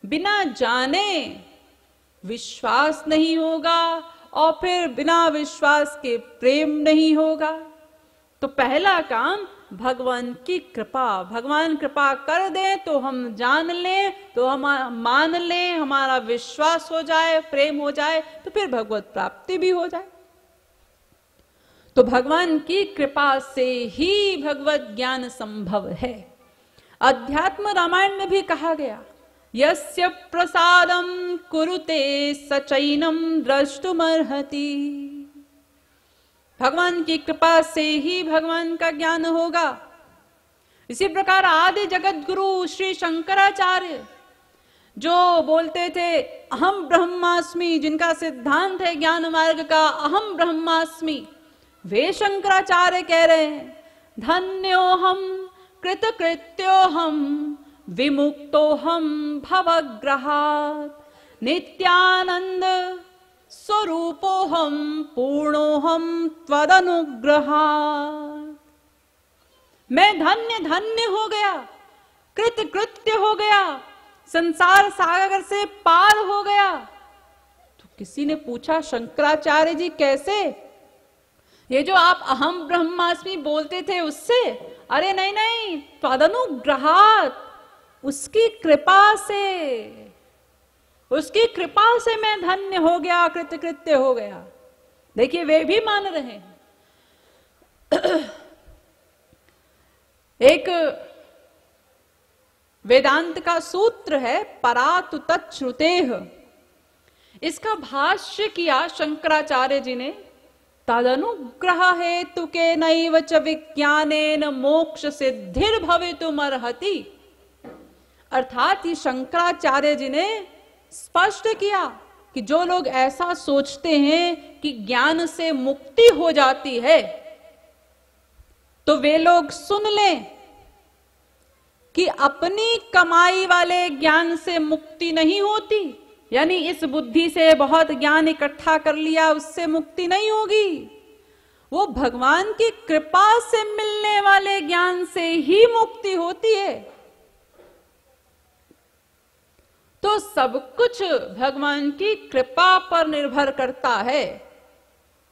बिना जाने विश्वास नहीं होगा, और फिर बिना विश्वास के प्रेम नहीं होगा। तो पहला काम भगवान की कृपा, भगवान कृपा कर दे तो हम जान लें, तो हम मान लें, हमारा विश्वास हो जाए, प्रेम हो जाए, तो फिर भगवत प्राप्ति भी हो जाए। तो भगवान की कृपा से ही भगवत ज्ञान संभव है। अध्यात्म रामायण में भी कहा गया, यस्य प्रसादम कुरुते सचैनम द्रष्टुमर्हति। भगवान की कृपा से ही भगवान का ज्ञान होगा। इसी प्रकार आदि जगत गुरु श्री शंकराचार्य जो बोलते थे अहम ब्रह्मास्मि, जिनका सिद्धांत है ज्ञान मार्ग का अहम ब्रह्मास्मि, वे शंकराचार्य कह रहे हैं धन्योहम कृतकृत्योहम विमुक्तोहम भवग्रहात् नित्यानंद स्वरूपोहम पूर्णोहम त्वदनुग्रहात्। मैं धन्य धन्य हो गया, कृत कृत्य हो गया, संसार सागर से पार हो गया। तो किसी ने पूछा शंकराचार्य जी कैसे? ये जो आप अहम ब्रह्मास्मि बोलते थे उससे? अरे नहीं नहीं, त्वदनुग्रहात्, उसकी कृपा से, उसकी कृपा से मैं धन्य हो गया, कृतकृत्य हो गया। देखिए वे भी मान रहे हैं। एक वेदांत का सूत्र है परातु तच्छ्रुतेह, इसका भाष्य किया शंकराचार्य जी ने, तदनुग्रह हेतु के नैव च विज्ञानेन मोक्ष सिद्धिर्भवितुमर्हति। अर्थात ये शंकराचार्य जी ने स्पष्ट किया कि जो लोग ऐसा सोचते हैं कि ज्ञान से मुक्ति हो जाती है, तो वे लोग सुन लें कि अपनी कमाई वाले ज्ञान से मुक्ति नहीं होती। यानी इस बुद्धि से बहुत ज्ञान इकट्ठा कर लिया, उससे मुक्ति नहीं होगी। वो भगवान की कृपा से मिलने वाले ज्ञान से ही मुक्ति होती है। तो सब कुछ भगवान की कृपा पर निर्भर करता है।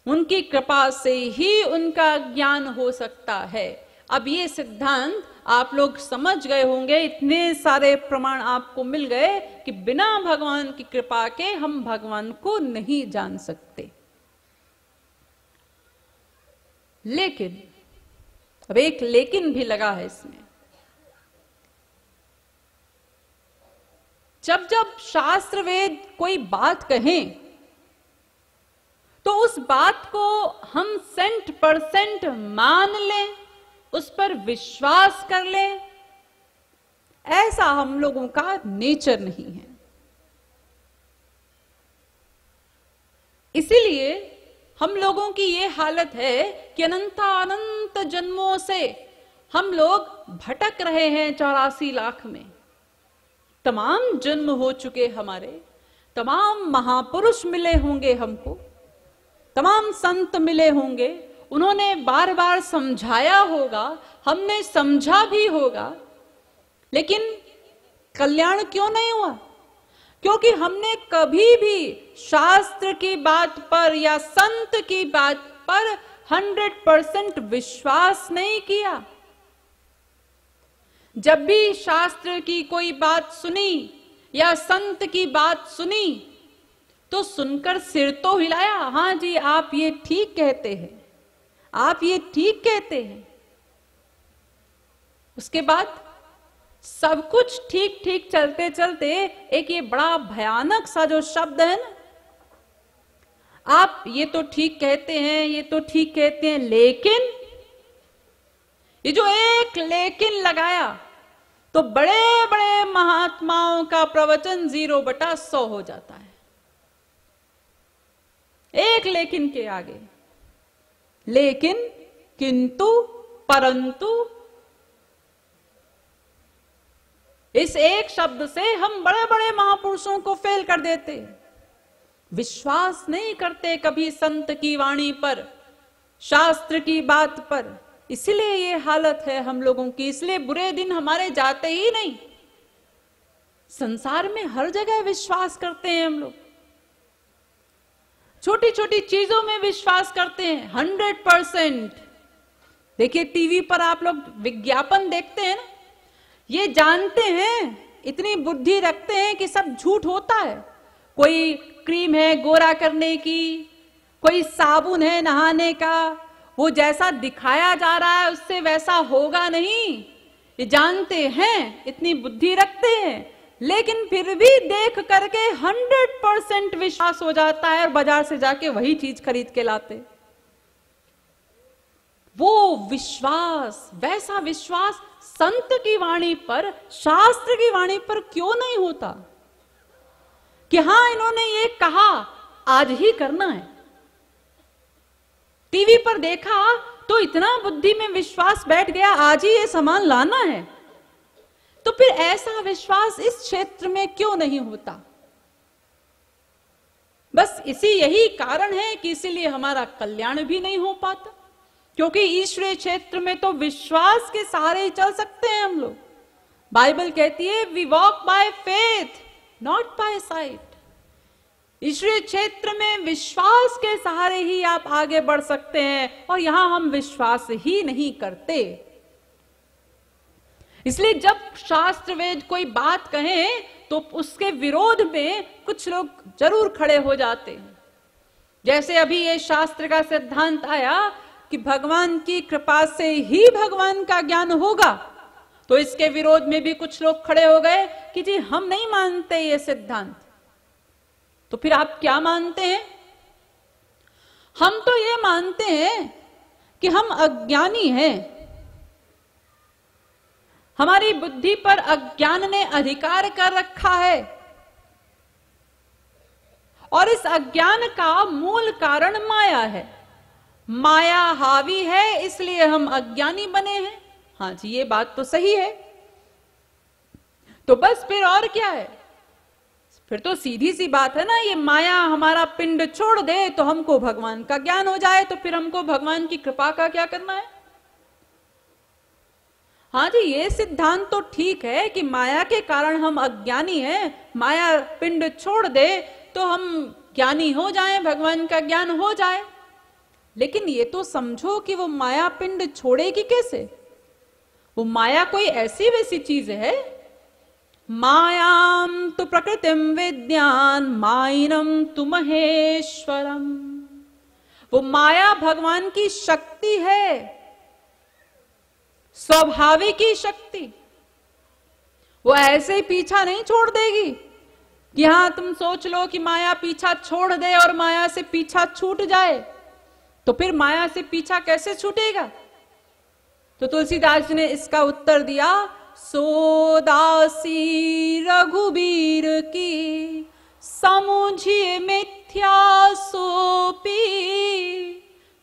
उनकी कृपा से ही उनका ज्ञान हो सकता है। अब ये सिद्धांत आप लोग समझ गए होंगे, इतने सारे प्रमाण आपको मिल गए कि बिना भगवान की कृपा के हम भगवान को नहीं जान सकते। लेकिन अब एक लेकिन भी लगा है इसमें। जब जब शास्त्र वेद कोई बात कहें तो उस बात को हम 100% मान लें, उस पर विश्वास कर लें, ऐसा हम लोगों का नेचर नहीं है। इसीलिए हम लोगों की ये हालत है कि अनंत जन्मों से हम लोग भटक रहे हैं 84 लाख में। तमाम जन्म हो चुके हमारे, तमाम महापुरुष मिले होंगे हमको, तमाम संत मिले होंगे, उन्होंने बार बार समझाया होगा, हमने समझा भी होगा, लेकिन कल्याण क्यों नहीं हुआ? क्योंकि हमने कभी भी शास्त्र की बात पर या संत की बात पर 100% विश्वास नहीं किया। जब भी शास्त्र की कोई बात सुनी या संत की बात सुनी तो सुनकर सिर तो हिलाया, हाँ जी आप ये ठीक कहते हैं, आप ये ठीक कहते हैं। उसके बाद सब कुछ ठीक ठीक चलते चलते एक ये बड़ा भयानक सा जो शब्द है ना, आप ये तो ठीक कहते हैं, ये तो ठीक कहते हैं, लेकिन ये जो एक लेकिन लगाया तो बड़े बड़े महात्माओं का प्रवचन 0/100 हो जाता है। एक लेकिन के आगे, लेकिन, किंतु, परंतु, इस एक शब्द से हम बड़े बड़े महापुरुषों को फेल कर देते। विश्वास नहीं करते कभी संत की वाणी पर, शास्त्र की बात पर। इसलिए ये हालत है हम लोगों की, इसलिए बुरे दिन हमारे जाते ही नहीं। संसार में हर जगह विश्वास करते हैं हम लोग, छोटी छोटी चीजों में विश्वास करते हैं 100%। देखिए टीवी पर आप लोग विज्ञापन देखते हैं ना, ये जानते हैं, इतनी बुद्धि रखते हैं कि सब झूठ होता है। कोई क्रीम है गोरा करने की, कोई साबुन है नहाने का, वो जैसा दिखाया जा रहा है उससे वैसा होगा नहीं, ये जानते हैं, इतनी बुद्धि रखते हैं, लेकिन फिर भी देख करके 100% विश्वास हो जाता है और बाजार से जाके वही चीज खरीद के लाते। वो विश्वास, वैसा विश्वास संत की वाणी पर, शास्त्र की वाणी पर क्यों नहीं होता कि हां इन्होंने ये कहा आज ही करना है। टीवी पर देखा तो इतना बुद्धि में विश्वास बैठ गया, आज ही ये सामान लाना है। तो फिर ऐसा विश्वास इस क्षेत्र में क्यों नहीं होता? बस यही कारण है कि इसीलिए हमारा कल्याण भी नहीं हो पाता, क्योंकि ईश्वरीय क्षेत्र में तो विश्वास के सहारे ही चल सकते हैं हम लोग। बाइबल कहती है we walk by faith not by sight. ईश्वरीय क्षेत्र में विश्वास के सहारे ही आप आगे बढ़ सकते हैं, और यहां हम विश्वास ही नहीं करते। इसलिए जब शास्त्र वेद कोई बात कहें तो उसके विरोध में कुछ लोग जरूर खड़े हो जाते हैं। जैसे अभी ये शास्त्र का सिद्धांत आया कि भगवान की कृपा से ही भगवान का ज्ञान होगा, तो इसके विरोध में भी कुछ लोग खड़े हो गए कि जी हम नहीं मानते ये सिद्धांत। तो फिर आप क्या मानते हैं? हम तो ये मानते हैं कि हम अज्ञानी हैं, हमारी बुद्धि पर अज्ञान ने अधिकार कर रखा है, और इस अज्ञान का मूल कारण माया है। माया हावी है, इसलिए हम अज्ञानी बने हैं। हाँ जी, ये बात तो सही है। तो बस फिर और क्या है? फिर तो सीधी सी बात है ना, ये माया हमारा पिंड छोड़ दे तो हमको भगवान का ज्ञान हो जाए, तो फिर हमको भगवान की कृपा का क्या करना है? हाँ जी, ये सिद्धांत तो ठीक है कि माया के कारण हम अज्ञानी हैं, माया पिंड छोड़ दे तो हम ज्ञानी हो जाएं, भगवान का ज्ञान हो जाए। लेकिन ये तो समझो कि वो माया पिंड छोड़ेगी कैसे? वो माया कोई ऐसी वैसी चीज है? मायाम तु प्रकृतिम विद्यान माइनम तु महेश्वरम। वो माया भगवान की शक्ति है, स्वाभाविक ही शक्ति। वो ऐसे ही पीछा नहीं छोड़ देगी कि हाँ तुम सोच लो कि माया पीछा छोड़ दे और माया से पीछा छूट जाए। तो फिर माया से पीछा कैसे छूटेगा? तो तुलसीदास जी ने इसका उत्तर दिया, सो दासी रघुबीर की समुझिए मिथ्या सोपी,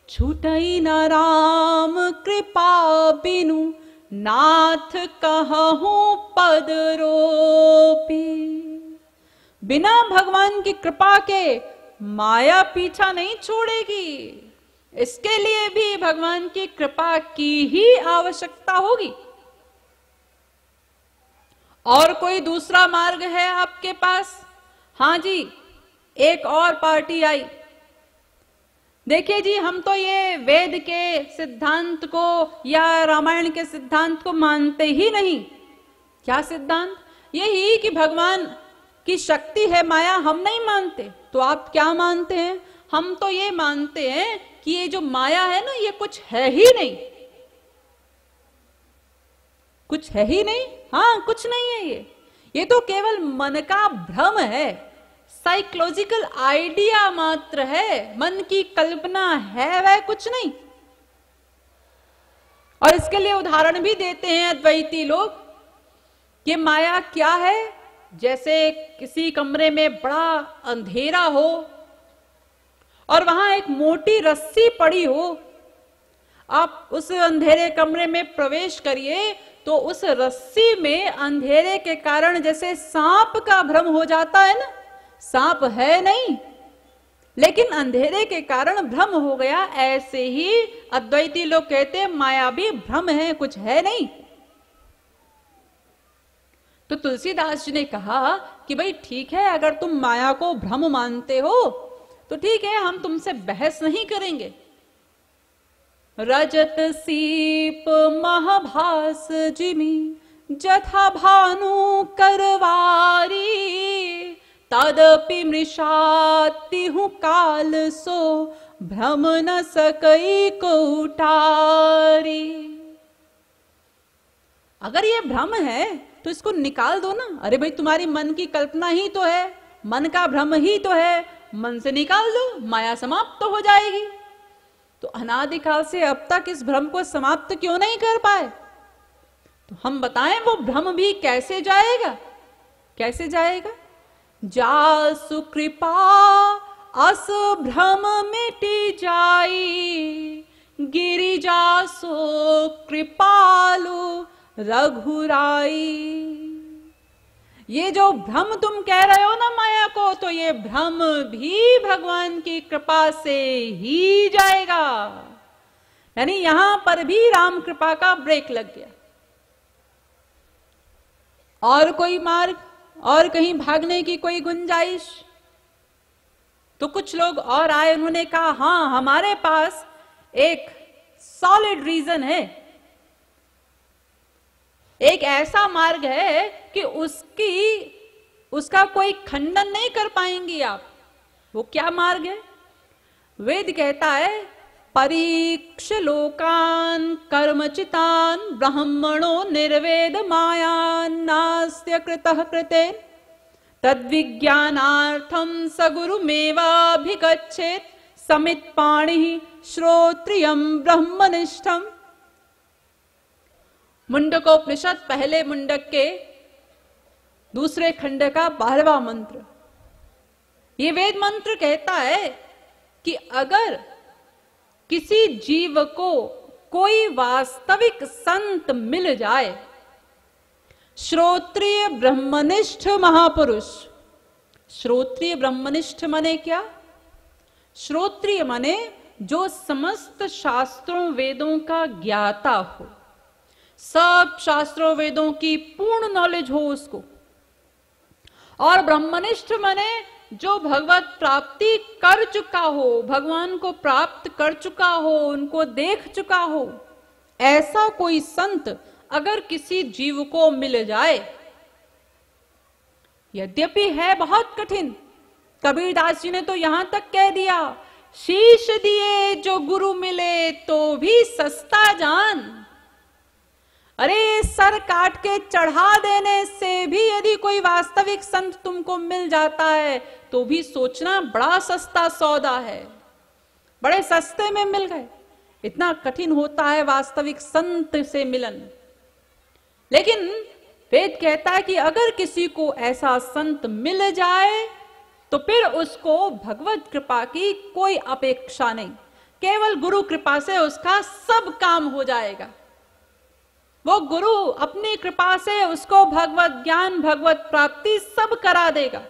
छूटई न राम कृपा बिनु नाथ कहूं पद रोपी। बिना भगवान की कृपा के माया पीछा नहीं छोड़ेगी, इसके लिए भी भगवान की कृपा की ही आवश्यकता होगी। और कोई दूसरा मार्ग है आपके पास? हाँ जी, एक और पार्टी आई। देखिए जी, हम तो ये वेद के सिद्धांत को या रामायण के सिद्धांत को मानते ही नहीं। क्या सिद्धांत? यही कि भगवान की शक्ति है माया, हम नहीं मानते। तो आप क्या मानते हैं? हम तो ये मानते हैं कि ये जो माया है ना, ये कुछ है ही नहीं, कुछ है ही नहीं। हाँ, कुछ नहीं है ये तो केवल मन का भ्रम है, साइकोलॉजिकल आइडिया मात्र है, मन की कल्पना है, वह कुछ नहीं। और इसके लिए उदाहरण भी देते हैं अद्वैती लोग कि माया क्या है। जैसे किसी कमरे में बड़ा अंधेरा हो और वहां एक मोटी रस्सी पड़ी हो, आप उस अंधेरे कमरे में प्रवेश करिए तो उस रस्सी में अंधेरे के कारण जैसे सांप का भ्रम हो जाता है ना, सांप है नहीं लेकिन अंधेरे के कारण भ्रम हो गया, ऐसे ही अद्वैती लोग कहते हैं माया भी भ्रम है, कुछ है नहीं। तो तुलसीदास जी ने कहा कि भाई ठीक है, अगर तुम माया को भ्रम मानते हो तो ठीक है, हम तुमसे बहस नहीं करेंगे। रजत सीप महाभास जिमी जथा भानु करवारी, तदपि मृषाति हूँ काल सो भ्रम न सकई को उटारी। अगर ये भ्रम है तो इसको निकाल दो ना। अरे भाई तुम्हारी मन की कल्पना ही तो है, मन का भ्रम ही तो है, मन से निकाल दो, माया समाप्त तो हो जाएगी। तो अनादिकाल से अब तक इस भ्रम को समाप्त क्यों नहीं कर पाए? तो हम बताएं वो भ्रम भी कैसे जाएगा, कैसे जाएगा। जासु कृपा अस भ्रम मिटी जाई, गिरिजा सो कृपालु रघुराई। ये जो भ्रम तुम कह रहे हो ना माया को, तो ये भ्रम भी भगवान की कृपा से ही जाएगा। यानी यहां पर भी राम कृपा का ब्रेक लग गया। और कोई मार्ग, और कहीं भागने की कोई गुंजाइश? तो कुछ लोग और आए, उन्होंने कहा हां हमारे पास एक सॉलिड रीजन है, एक ऐसा मार्ग है कि उसका कोई खंडन नहीं कर पाएंगी आप। वो क्या मार्ग है? वेद कहता है परीक्ष लोकान कर्मचितान ब्राह्मणो निर्वेद मायान नास्त्य कृतः कृते तद्विज्ञानार्थम सगुरुमेवाभिगच्छेत् समित पाणि श्रोत्रियम ब्रह्मनिष्ठम। मुंडकोपनिषद पहले मुंडक के दूसरे खंड का 12वां मंत्र। ये वेद मंत्र कहता है कि अगर किसी जीव को कोई वास्तविक संत मिल जाए, श्रोत्रिय ब्रह्मनिष्ठ महापुरुष। श्रोत्रिय ब्रह्मनिष्ठ माने क्या? श्रोत्रिय माने जो समस्त शास्त्रों वेदों का ज्ञाता हो, सब शास्त्रों वेदों की पूर्ण नॉलेज हो उसको। और ब्रह्मनिष्ठ माने जो भगवत प्राप्ति कर चुका हो, भगवान को प्राप्त कर चुका हो, उनको देख चुका हो। ऐसा कोई संत अगर किसी जीव को मिल जाए, यद्यपि है बहुत कठिन। कबीरदास जी ने तो यहां तक कह दिया, शीश दिए जो गुरु मिले तो भी सस्ता जान। अरे सर काट के चढ़ा देने से भी यदि कोई वास्तविक संत तुमको मिल जाता है तो भी सोचना बड़ा सस्ता सौदा है। बड़े सस्ते में मिल गए। इतना कठिन होता है वास्तविक संत से मिलन। लेकिन वेद कहता है कि अगर किसी को ऐसा संत मिल जाए तो फिर उसको भगवत कृपा की कोई अपेक्षा नहीं, केवल गुरु कृपा से उसका सब काम हो जाएगा। वो गुरु अपनी कृपा से उसको भगवत ज्ञान, भगवत प्राप्ति सब करा देगा।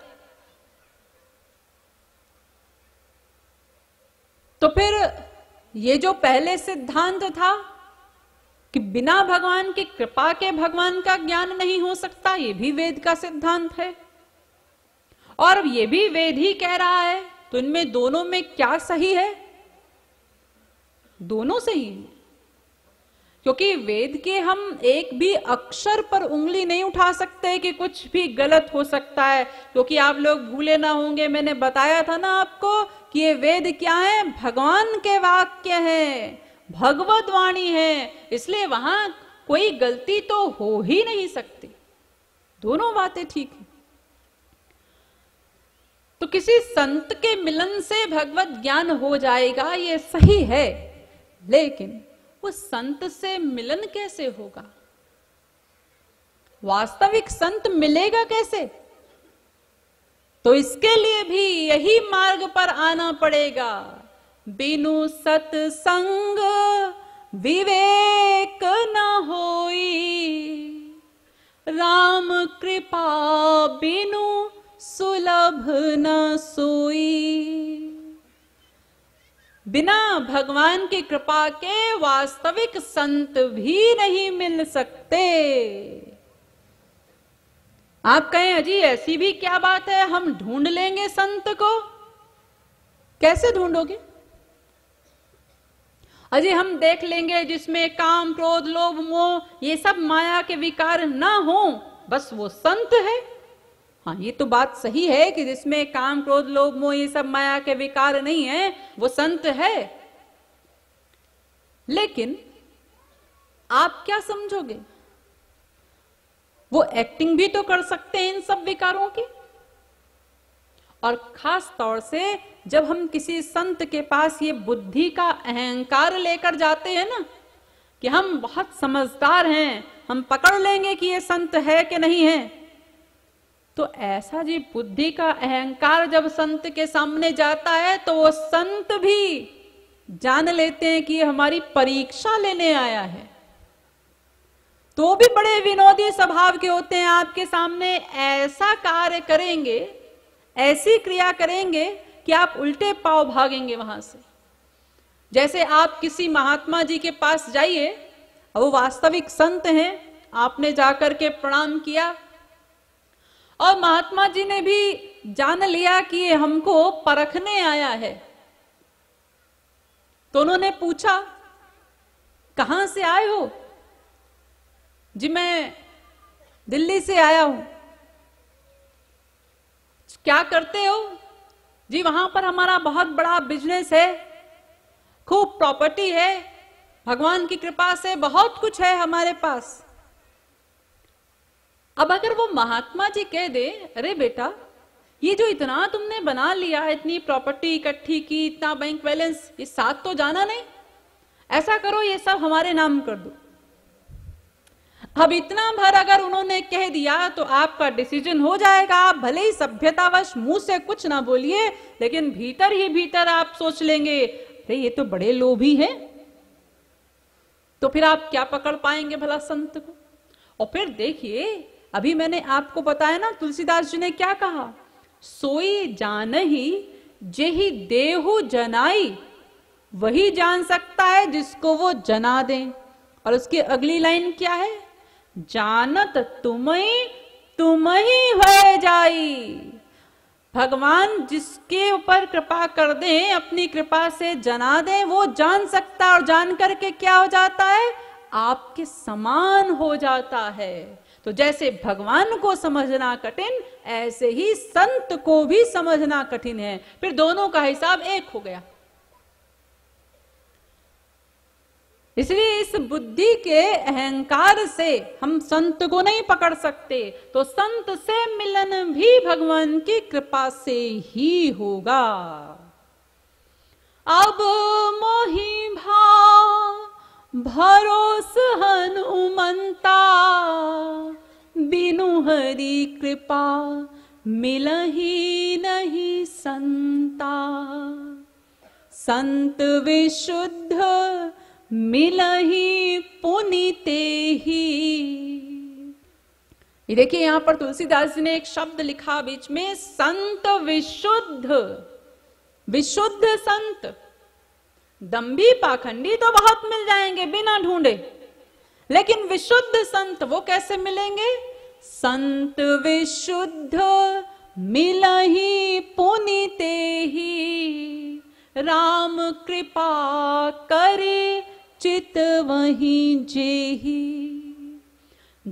तो फिर ये जो पहले सिद्धांत था कि बिना भगवान की कृपा के भगवान का ज्ञान नहीं हो सकता, ये भी वेद का सिद्धांत है और ये भी वेद ही कह रहा है। तो इनमें दोनों में क्या सही है? दोनों सही है, क्योंकि वेद के हम एक भी अक्षर पर उंगली नहीं उठा सकते कि कुछ भी गलत हो सकता है। क्योंकि आप लोग भूले ना होंगे, मैंने बताया था ना आपको कि ये वेद क्या है? भगवान के वाक्य हैं, भगवत वाणी है, इसलिए वहां कोई गलती तो हो ही नहीं सकती। दोनों बातें ठीक है। तो किसी संत के मिलन से भगवत ज्ञान हो जाएगा, ये सही है, लेकिन वो संत से मिलन कैसे होगा? वास्तविक संत मिलेगा कैसे? तो इसके लिए भी यही मार्ग पर आना पड़ेगा। बिनु सत्संग विवेक न होई, राम कृपा बिनु सुलभ न सोई। बिना भगवान की कृपा के वास्तविक संत भी नहीं मिल सकते। आप कहें अजी ऐसी भी क्या बात है, हम ढूंढ लेंगे संत को। कैसे ढूंढोगे? अजी हम देख लेंगे जिसमें काम क्रोध लोभ मोह ये सब माया के विकार ना हो, बस वो संत है। हाँ, ये तो बात सही है कि जिसमें काम क्रोध लोभ मोह ये सब माया के विकार नहीं है वो संत है। लेकिन आप क्या समझोगे? वो एक्टिंग भी तो कर सकते हैं इन सब विकारों की। और खास तौर से जब हम किसी संत के पास ये बुद्धि का अहंकार लेकर जाते हैं ना कि हम बहुत समझदार हैं, हम पकड़ लेंगे कि ये संत है कि नहीं है, तो ऐसा जी बुद्धि का अहंकार जब संत के सामने जाता है तो वो संत भी जान लेते हैं कि ये हमारी परीक्षा लेने आया है। तो भी बड़े विनोदी स्वभाव के होते हैं, आपके सामने ऐसा कार्य करेंगे, ऐसी क्रिया करेंगे कि आप उल्टे पांव भागेंगे वहां से। जैसे आप किसी महात्मा जी के पास जाइए, वो वास्तविक संत हैं, आपने जाकर के प्रणाम किया और महात्मा जी ने भी जान लिया कि ये हमको परखने आया है, तो उन्होंने पूछा कहां से आए हो? जी मैं दिल्ली से आया हूं। क्या करते हो? जी वहां पर हमारा बहुत बड़ा बिजनेस है, खूब प्रॉपर्टी है, भगवान की कृपा से बहुत कुछ है हमारे पास। अब अगर वो महात्मा जी कह दे, अरे बेटा ये जो इतना तुमने बना लिया, इतनी प्रॉपर्टी इकट्ठी की, इतना बैंक बैलेंस, ये साथ तो जाना नहीं, ऐसा करो ये सब हमारे नाम कर दो। अब इतना भर अगर उन्होंने कह दिया तो आपका डिसीजन हो जाएगा। आप भले ही सभ्यतावश मुंह से कुछ ना बोलिए, लेकिन भीतर ही भीतर आप सोच लेंगे अरे ये तो बड़े लोभी हैं। तो फिर आप क्या पकड़ पाएंगे भला संत को? और फिर देखिए, अभी मैंने आपको बताया ना तुलसीदास जी ने क्या कहा, सोई जानहि जेहि देहु जनाई, वही जान सकता है जिसको वो जना दे। और उसकी अगली लाइन क्या है, जानत तुम्ही हो जाई। भगवान जिसके ऊपर कृपा कर दे, अपनी कृपा से जना दे, वो जान सकता है। और जान करके क्या हो जाता है, आपके समान हो जाता है। तो जैसे भगवान को समझना कठिन, ऐसे ही संत को भी समझना कठिन है। फिर दोनों का हिसाब एक हो गया। इसलिए इस बुद्धि के अहंकार से हम संत को नहीं पकड़ सकते। तो संत से मिलन भी भगवान की कृपा से ही होगा। अब मोहि भाव भरोस हनुमंता, बिनु हरि कृपा मिलहि नहीं संता। संत विशुद्ध मिलहि पुनीते ही। ये देखिए यहां पर तुलसीदास जी ने एक शब्द लिखा बीच में, संत विशुद्ध। विशुद्ध संत, दंभी पाखंडी तो बहुत मिल जाएंगे बिना ढूंढे, लेकिन विशुद्ध संत वो कैसे मिलेंगे? संत विशुद्ध मिलहि पुनीते ही, राम कृपा करे चित वही जेहि।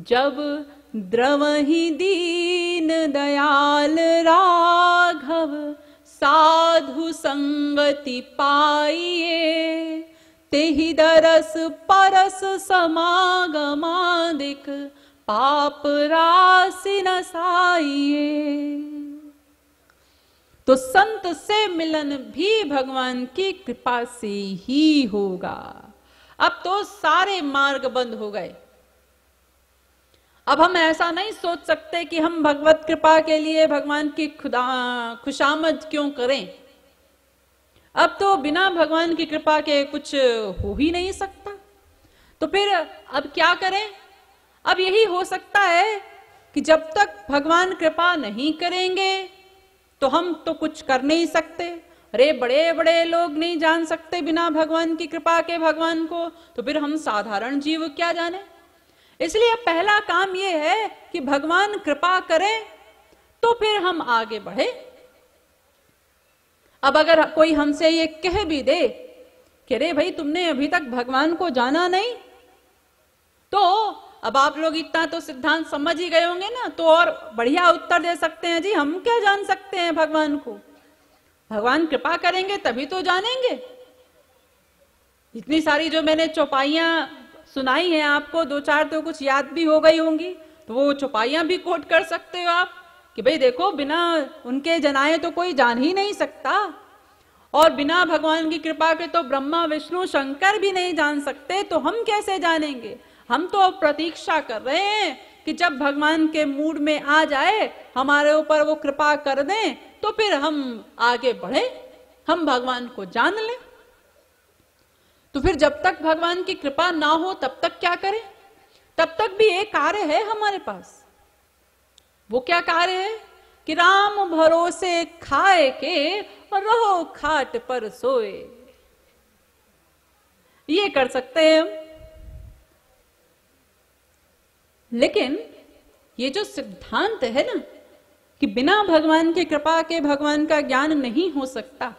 जब द्रवहि दीन दयाल राघव, साधु संगति पाइए, तेहि दरस परस समागमादिक, पाप राशि नसाइए। तो संत से मिलन भी भगवान की कृपा से ही होगा। अब तो सारे मार्ग बंद हो गए। अब हम ऐसा नहीं सोच सकते कि हम भगवत कृपा के लिए भगवान की खुशामद क्यों करें। अब तो बिना भगवान की कृपा के कुछ हो ही नहीं सकता। तो फिर अब क्या करें? अब यही हो सकता है कि जब तक भगवान कृपा नहीं करेंगे तो हम तो कुछ कर नहीं सकते। अरे बड़े बड़े लोग नहीं जान सकते बिना भगवान की कृपा के भगवान को, तो फिर हम साधारण जीव क्या जाने। इसलिए पहला काम यह है कि भगवान कृपा करें तो फिर हम आगे बढ़े। अब अगर कोई हमसे ये कह भी दे कि अरे भाई तुमने अभी तक भगवान को जाना नहीं, तो अब आप लोग इतना तो सिद्धांत समझ ही गए होंगे ना, तो और बढ़िया उत्तर दे सकते हैं, जी हम क्या जान सकते हैं भगवान को, भगवान कृपा करेंगे तभी तो जानेंगे। इतनी सारी जो मैंने चौपाइयां सुनाई हैं आपको, दो चार तो कुछ याद भी हो गई होंगी, तो वो चौपाइयां भी कोट कर सकते हो आप कि भाई देखो बिना उनके जनाए तो कोई जान ही नहीं सकता, और बिना भगवान की कृपा के तो ब्रह्मा विष्णु शंकर भी नहीं जान सकते, तो हम कैसे जानेंगे। हम तो अब प्रतीक्षा कर रहे हैं कि जब भगवान के मूड में आ जाए, हमारे ऊपर वो कृपा कर दें, तो फिर हम आगे बढ़े, हम भगवान को जान लें। तो फिर जब तक भगवान की कृपा ना हो तब तक क्या करें, तब तक भी एक कार्य है हमारे पास। वो क्या कार्य है कि राम भरोसे खाए के और रहो खाट पर सोए, ये कर सकते हैं हम। लेकिन ये जो सिद्धांत है ना कि बिना भगवान की कृपा के भगवान का ज्ञान नहीं हो सकता,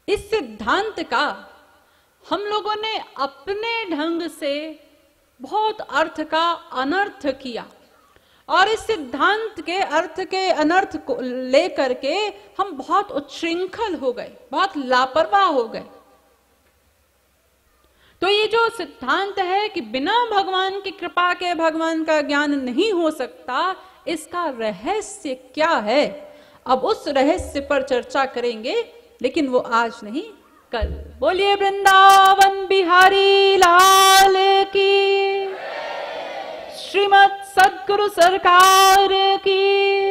इस सिद्धांत का हम लोगों ने अपने ढंग से बहुत अर्थ का अनर्थ किया, और इस सिद्धांत के अर्थ के अनर्थ को लेकर के हम बहुत उच्छृंखल हो गए, बहुत लापरवाह हो गए। तो ये जो सिद्धांत है कि बिना भगवान की कृपा के भगवान का ज्ञान नहीं हो सकता, इसका रहस्य क्या है, अब उस रहस्य पर चर्चा करेंगे, लेकिन वो आज नहीं कल। बोलिए वृंदावन बिहारी लाल की, श्रीमद् सद्गुरु सरकार की।